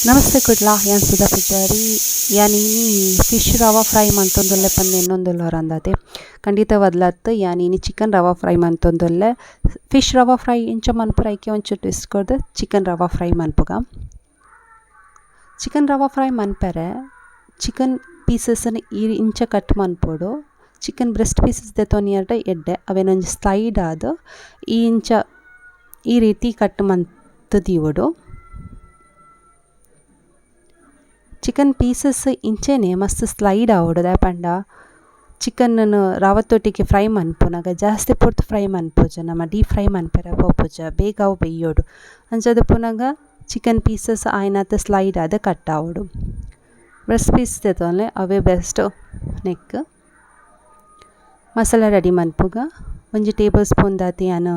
ನಮಸ್ತೆ ಕುಡ್ಲ ಯಾನ್ ಸುಧಾ ಪೂಜಾರಿ ಯಾನೀನಿ ಫಿಶ್ ರವಾ ಫ್ರೈ ಮಂತೊಂದುಲ್ಲೆ ಪಂದೆ ಇನ್ನೊಂದುಲ್ಲರ ಅಂದತೆ ಖಂಡಿತ ಬದಲಾತ್ ಯಾನೀನಿ ಚಿಕನ್ ರವಾ ಫ್ರೈ ಮಂತೊಂದುಲ್ಲೆ ಫಿಶ್ ರವಾ ಫ್ರೈ ಇಂಚ ಮನ್ಪುರ ಐಕೆ ಒಂಚೂರು ಟ್ವಿಸ್ಟ್ ಕೊಡ್ದು ಚಿಕನ್ ರವಾ ಫ್ರೈ ಮನ್ಪುಗ ಚಿಕನ್ ರವಾ ಫ್ರೈ ಮನ್ಪರೆ ಚಿಕನ್ ಪೀಸಸ್ಸನ್ನು ಇಂಚ ಕಟ್ ಮನ್ಪೋಡು ಚಿಕನ್ ಬ್ರೆಸ್ಟ್ ಪೀಸಸ್ ದೆತೊನಿಯರ್ಡ ಎಡ್ಡೆ ಅವೇನೊಂಜಿ ಸ್ಲೈಡ್ ಆದು ಈ ಇಂಚ ಈ ರೀತಿ ಕಟ್ ಮಂತ್ ದೀವೊಡು ಚಿಕನ್ ಪೀಸಸ್ ಇಂಚೆನೆ ಮಸ್ತ್ ಸ್ಲೈಡ್ ಆವೋಡು ದಾಯಪಂಡ ಚಿಕನ್ನನ್ನು ರಾವತ್ತೊಟ್ಟಿಗೆ ಫ್ರೈ ಮನ್ಪುನಾಗ ಜಾಸ್ತಿ ಪೊರ್ತು ಫ್ರೈ ಮನ್ಪುಜ ನಮ್ಮ ಡೀಪ್ ಫ್ರೈ ಮನ್ಪೆರ ಪೋಪುಜ ಬೇಗ ಅವು ಬೇಯೋಡು ಅಂಚದ ಪುನಗ ಚಿಕನ್ ಪೀಸಸ್ ಆಯ್ನಾತ ಸ್ಲೈಡ್ ಆದ ಕಟ್ ಆವೋಡು ಬ್ರೆಸ್ಟ್ ಪೀಸ್ ತೆತೊಂಡ್ಲೆ ಅವೇ ಬೆಸ್ಟ್ ನೆಕ್ ಮಸಾಲ ರೆಡಿ ಮನ್ಪುಗ ಒಂಜಿ ಟೇಬಲ್ ಸ್ಪೂನ್ ದಾತಿ ನಾನು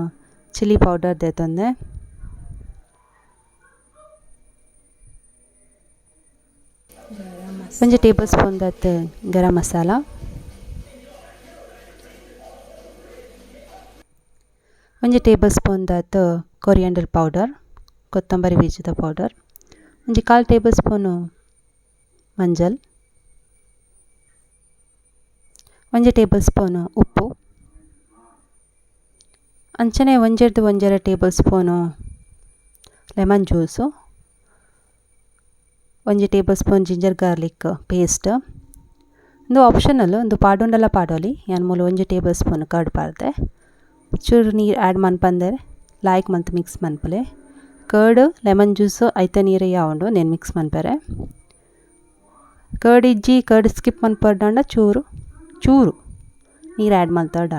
ಚಿಲ್ಲಿ ಪೌಡರ್ ದೆತೊಂದೆ ಒಂಜಿ ಟೇಬಲ್ ಸ್ಪೂನ್ ದತ್ ಗರಂ ಮಸಾಲ ಒಂಜಿ table spoon Dutt coriander powder ಕೊತ್ತಂಬರಿ ಬೀಜದ ಪೌಡರ್ ಒಂಜಿ ಕಾಲ್ ಟೇಬಲ್ ಸ್ಪೂನು ಮಂಜಲ್ ಒಂಜಿ ಟೇಬಲ್ ಸ್ಪೂನು ಉಪ್ಪು ಅಂಚನೆ ಒಂಜರ ಟೇಬಲ್ ಸ್ಪೂನು ಲೆಮನ್ ಜ್ಯೂಸು ಒಂಜಿ table spoon ginger garlic paste ಒಂದು ಆಪ್ಷನಲ್ ಒಂದು ಪಾಡುಂಡಲ ಪಾಡೋಲಿ ಯಾನ್ ಮೂಲ ಒಂಜಿ ಟೇಬಲ್ ಸ್ಪೂನ್ ಕರ್ಡ್ ಪಾಡ್ದೆ ಚೂರು ನೀರು ಆ್ಯಡ್ ಮನ್ಪಂದರೆ ಲಾಯ್ಕ್ ಮಂತ್ ಮಿಕ್ಸ್ ಮನ್ಪಲೆ ಕರ್ಡ್ ಲೆಮನ್ ಜ್ಯೂಸು ಐತ ನೀರು ಯಾವುದು నేను ಮಿಕ್ಸ್ ಮನ್ಪೆರೆ ಕರ್ಡ್ ಇಜ್ಜಿ ಕರ್ಡ್ ಸ್ಕಿಪ್ ಮನ್ಪಡ್ಡ ಚೂರು ನೀರು ಆ್ಯಡ್ ಮಲ್ತಡ್ಡ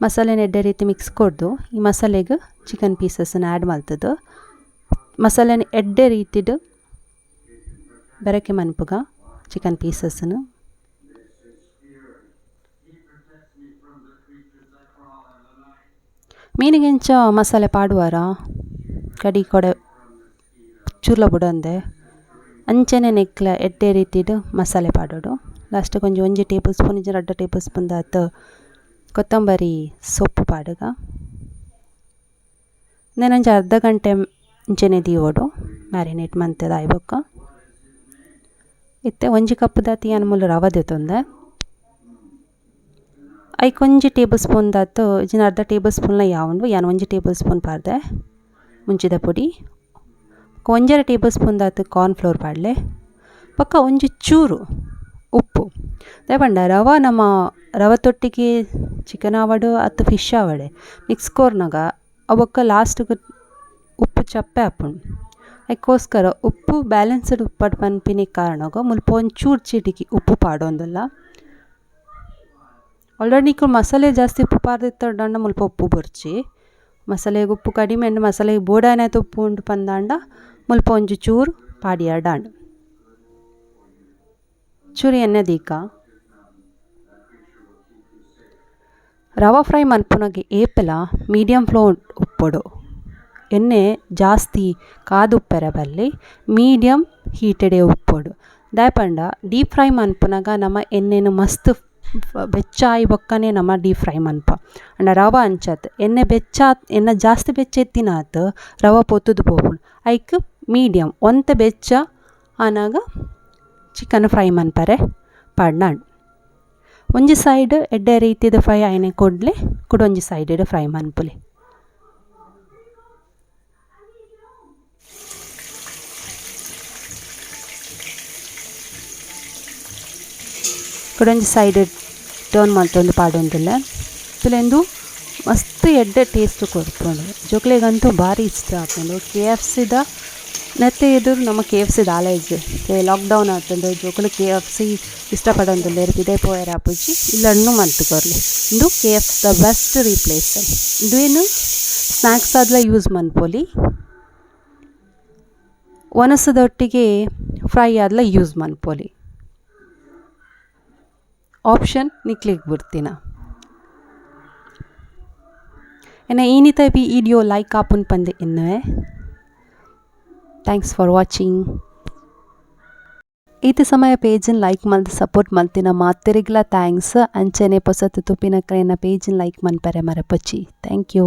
ಮಸಾಲೆನ ಎಡ್ಡೆ ರೀತಿ ಮಿಕ್ಸ್ ಕೊಡ್ದು ಈ ಮಸಾಲೆಗೆ ಚಿಕನ್ ಪೀಸಸ್ಸನ್ನು ಆ್ಯಡ್ ಮಲ್ತದ್ದು ಮಸಾಲೆನ ಎಡ್ಡೆ ರೀತಿಡು ಬೆರಕೆ ಮನ್ಪುಗ ಚಿಕನ್ ಪೀಸಸ್ಸನ್ನು ಮೀನಿಗೆಂಚ ಮಸಾಲೆ ಪಾಡುವಾರ ಕಡಿ ಕೊಡೆ ಚೂರ್ಲ ಬುಡಂದೆ ಅಂಚನೆ ನೆಕ್ಲ ಎಡ್ಡೆ ರೀತಿಡು ಮಸಾಲೆ ಪಾಡೋಡು ಲಾಸ್ಟ್ ಒಂಜಿ ಟೇಬಲ್ ಸ್ಪೂನ್ ಇಜ್ಜಿ 2 ಟೇಬಲ್ ಸ್ಪೂನ್ ದಾತ್ ಕೊತ್ತಂಬರಿ ಸೊಪ್ಪು ಪಾಡುಗ ಒಂಜಿ ಅರ್ಧ ಗಂಟೆ ಇಂಚನೆ ದೀವೋಡು ಮ್ಯಾರಿನೇಟ್ ಮಂತದ ಆಯ್ಬೊಕ್ಕ ಇತ್ತೆ ಒಂಜಿ ಕಪ್ ದಾತಿ ಯಾನ್ ಮೂಲು ರವ ದೆತೊಂದೆ ಐಕ್ ಒಂಜಿ ಟೇಬಲ್ ಸ್ಪೂನ್ ದಾತ್ ಇಜಿನ ಅರ್ಧ ಟೇಬಲ್ ಸ್ಪೂನ್ಲ ಯಾವೊಂಡು ಯಾನ್ ಒಂಜಿ ಟೇಬಲ್ ಸ್ಪೂನ್ ಪಾಡ್ದೆ ಮುಂಚಿದ ಪುಡಿ ಒಂಜರ ಟೇಬಲ್ ಸ್ಪೂನ್ ದಾತ್ ಕಾರ್ನ್ ಫ್ಲೋರ್ ಪಾಡ್ಲೆ ಪಕ್ಕ ಒಂಜಿ ಚೂರು ಉಪ್ಪು ದಾಯಪಂಡ ರವ ನಮ್ಮ ರವ ತೊಟ್ಟಿಗೆ ಚಿಕನ್ ಆವಡು ಅತ್ತು ಫಿಶ್ ಆವಡೆ ಮಿಕ್ಸ್ ಕೋರ್ನಾಗ ಅವಕ್ಕ ಲಾಸ್ಟ್ಗೆ ಉಪ್ಪು ಚಪ್ಪೆ ಹಾಪುಂಡು ಅದಕ್ಕೋಸ್ಕರ ಉಪ್ಪು ಬ್ಯಾಲೆನ್ಸ್ಡ್ ಉಪ್ಪು ಪನ್ಪಿನ ಕಾರಣಗ ಮುಲ್ಪ ಒಂಚೂರು ಚಿಟಿಕಿ ಉಪ್ಪು ಪಾಡೊಂದುಲ್ಲ ಆಲ್ರೆಡಿ ನೀಕು ಮಸಾಲೆ ಜಾಸ್ತಿ ಉಪ್ಪು ಪಾರ್ದಿತ್ತಂಡ ಮುಲ್ಪ ಉಪ್ಪು ಬೊರ್ಚಿ ಮಸಾಲೆಗೆ ಉಪ್ಪು ಕಡಿಮೆ ಅಂಡ್ ಮಸಾಲೆಗೆ ಬೋಡಾಯ್ನಾಯ್ತು ಉಪ್ಪು ಉಂಡು ಪಂದಾಂಡ ಮುಲ್ಪ ಒಂಜಿ ಚೂರು ಪಾಡಿಯಾಡಾಂಡು ಚೂರು ಎಣ್ಣೆ ದೀಕ ರವಾ ಫ್ರೈ ಮನ್ಪುನಗೆ ಏಪಲ ಮೀಡಿಯಮ್ ಫ್ಲೋ ಉಪ್ಪೊಡು ಎಣ್ಣೆ ಜಾಸ್ತಿ ಕಾದು ಉಪ್ಪೆರೆ ಬಲ್ಲಿ ಮೀಡಿಯಮ್ ಹೀಟೆಡೆ ಉಪ್ಪೊಡು ದಾಯಪಂಡ ಡೀಪ್ ಫ್ರೈ ಮನ್ಪುನಾಗ ನಮ್ಮ ಎಣ್ಣೆನು ಮಸ್ತ್ ಬೆಚ್ಚ ಆಯಿ ಬೊಕ್ಕನೆ ನಮ್ಮ ಡೀಪ್ ಫ್ರೈ ಮನ್ಪ ಅಂಡ ರವ ಅಂಚತ್ ಎಣ್ಣೆ ಜಾಸ್ತಿ ಬೆಚ್ಚ ಎತ್ತಿನಾತ್ ರವ ಪೊತ್ತುದು ಪೋಪುಂಡು ಐಕ್ ಮೀಡಿಯಮ್ ಒಂತೆ ಬೆಚ್ಚ ಆನಾಗ ಚಿಕನ್ ಫ್ರೈ ಮನ್ಪರೆ ಪಾಡ್ನಾಂಡು ಒಂಜಿ ಸೈಡ್ ಎಡ್ಡೆ ರೀತಿದ ಫ್ರೈ ಆಯ್ನೆ ಕೊಡ್ಲೆ ಒಂಜಿ ಸೈಡ್ ಫ್ರೈ ಮನ್ಪುಲೆ ಒಂಜಿ ಸೈಡ್ ಟರ್ನ್ ಮಲ್ತೊಂದು ಪಾಡೊಂದುಲ್ಲ ತುಲೆಂದು ಮಸ್ತ್ ಎಡ್ಡೆ ಟೇಸ್ಟ್ ಕೊಡ್ಪುಂಡು ಜೋಕ್ಲೆಗಂತೂ ಭಾರಿ ಇಷ್ಟ ಆಪುಂಡು KFCದ ನೆತ್ತೆ ಎದುರು ನಮ್ಮ KFCದ ಆಲೇಜ್ ಲಾಕ್ಡೌನ್ ಆತಂದು ಜೋಕುಲು KFC ಇಷ್ಟಪಡೊಂದುಲ್ಲೆರ್ ಪಿದೆ ಪೋಯರ್ ಆಪುಜಿ ಇಲ್ಲಣ್ಣು ಮಲ್ತುಕೊರ್ಲಿ ಇಂದು KFCದ ಬೆಸ್ಟ್ ರೀಪ್ಲೇಸ್ ಇಂದು ಏನು ಸ್ನ್ಯಾಕ್ಸ್ ಆದ್ಲ ಯೂಸ್ ಮನ್ಪೊಲಿ ಒನಸದೊಟ್ಟಿಗೆ ಫ್ರೈ ಆದ್ಲ ಯೂಸ್ ಮನ್ಪೊಲಿ ಆಪ್ಷನ್ ನಿಕ್ಲಿಗೆ ಬಿಡ್ತೀನ ಎನ್ನ ಈನಿತ ವಿಡಿಯೋ ಲೈಕ್ ಆಪುನ್ ಪಂದೆ ಇನ್ನುವೆ ಥ್ಯಾಂಕ್ಸ್ ಫಾರ್ ವಾಚಿಂಗ್ ಈತ ಸಮಯ ಪೇಜನ್ನು ಲೈಕ್ ಮಲ್ದು ಸಪೋರ್ಟ್ ಮಲ್ತಿನ ಮಾತೆರಿಗ್ಲ ಥ್ಯಾಂಕ್ಸ್ ಅಂಚನೆ ಪೊಸತು ತುಪ್ಪಿನ ಕೈನ ಪೇಜನ್ನು ಲೈಕ್ ಮನ್ಪರೆ ಮರಪಚ್ಚಿ ಥ್ಯಾಂಕ್ ಯು